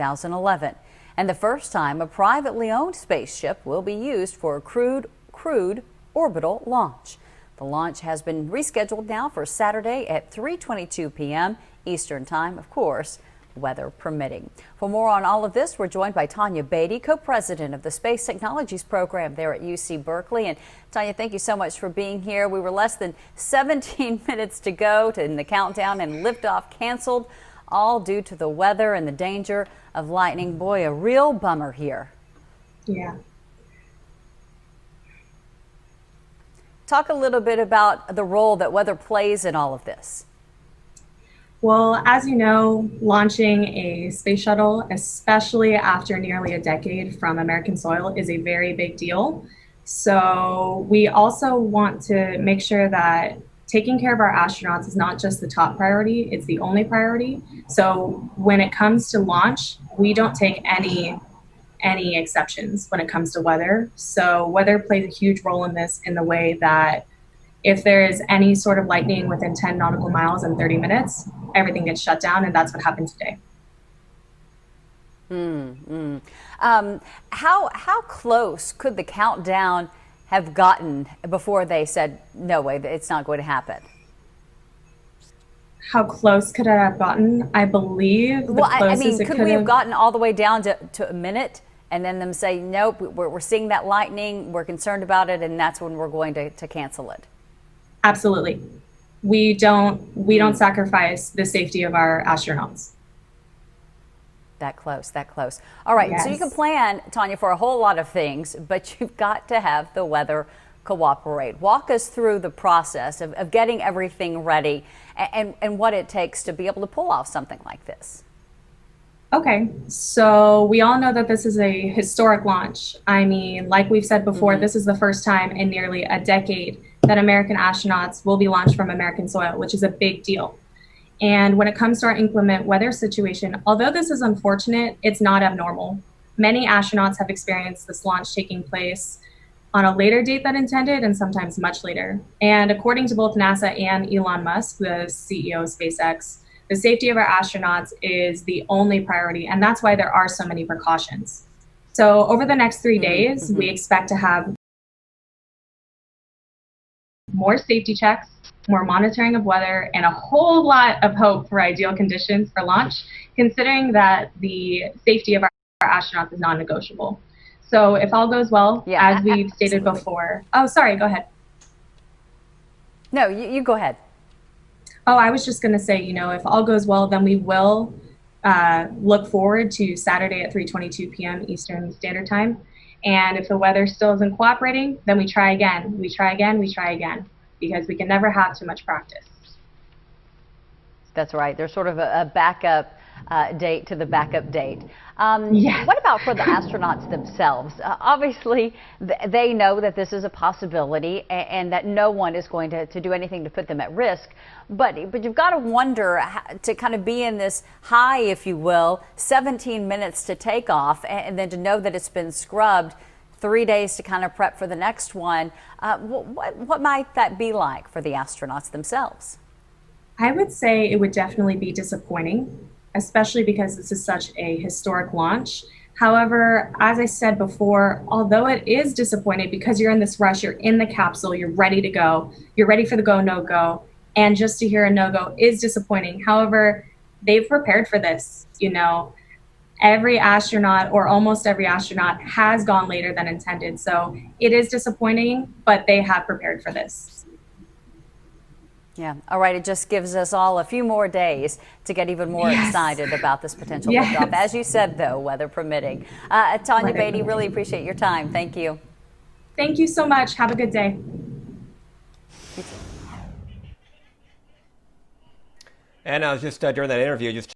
2011, and the first time a privately owned spaceship will be used for a crewed orbital launch. The launch has been rescheduled now for Saturday at 3:22 p.m. Eastern Time, of course, weather permitting. For more on all of this, we're joined by Tanya Beatty, co-president of the Space Technologies program there at UC Berkeley. And Tanya, thank you so much for being here. We were less than 17 minutes to go in the countdown, and liftoff canceled, all due to the weather and the danger of lightning. Boy, a real bummer here. Yeah. Talk a little bit about the role that weather plays in all of this. Well, as you know, launching a space shuttle, especially after nearly a decade from American soil, is a very big deal. So we also want to make sure that taking care of our astronauts is not just the top priority, it's the only priority. So when it comes to launch, we don't take any exceptions when it comes to weather. So weather plays a huge role in this, in the way that if there is any sort of lightning within 10 nautical miles in 30 minutes, everything gets shut down, and that's what happened today. How close could the countdown have gotten before they said, no way, it's not going to happen? How close could it have gotten? I believe the closest could we have gotten all the way down to a minute and then them say, nope, we're seeing that lightning, we're concerned about it, and that's when we're going to cancel it? Absolutely. We don't sacrifice the safety of our astronauts. That close, that close. All right, Yes. So you can plan, Tanya, for a whole lot of things, but you've got to have the weather cooperate. Walk us through the process of getting everything ready and what it takes to be able to pull off something like this. Okay, so we all know that this is a historic launch. I mean, like we've said before, this is the first time in nearly a decade that American astronauts will be launched from American soil, which is a big deal. And when it comes to our inclement weather situation, although this is unfortunate, it's not abnormal. Many astronauts have experienced this launch taking place on a later date than intended, and sometimes much later. And according to both NASA and Elon Musk, the CEO of SpaceX, the safety of our astronauts is the only priority, and that's why there are so many precautions. So over the next 3 days, we expect to have more safety checks, more monitoring of weather, and a whole lot of hope for ideal conditions for launch, considering that the safety of our astronauts is non-negotiable. So if all goes well, as we've stated before. Oh, sorry, go ahead. No, you go ahead. Oh, I was just going to say, if all goes well, then we will look forward to Saturday at 3:22 p.m. Eastern Standard Time. And if the weather still isn't cooperating, then we try again. We try again, we try again, because we can never have too much practice. That's right. There's sort of a backup date to the backup date. Yes. What about for the astronauts themselves? Obviously, they know that this is a possibility and that no one is going to do anything to put them at risk. But you've got to wonder to kind of be in this high, if you will, 17 minutes to take off, and then to know that it's been scrubbed 3 days to kind of prep for the next one. What might that be like for the astronauts themselves? I would say it would definitely be disappointing, especially because this is such a historic launch. However, as I said before, although it is disappointing because you're in this rush, you're in the capsule, you're ready to go, you're ready for the go, no go, and just to hear a no go is disappointing. However, they've prepared for this. Every astronaut, or almost every astronaut, has gone later than intended. So it is disappointing, but they have prepared for this. Yeah. All right. It just gives us all a few more days to get even more excited about this potential liftoff. As you said, though, weather permitting. Tanya Beatty, really appreciate your time. Thank you. Thank you so much. Have a good day. And I was just during that interview, just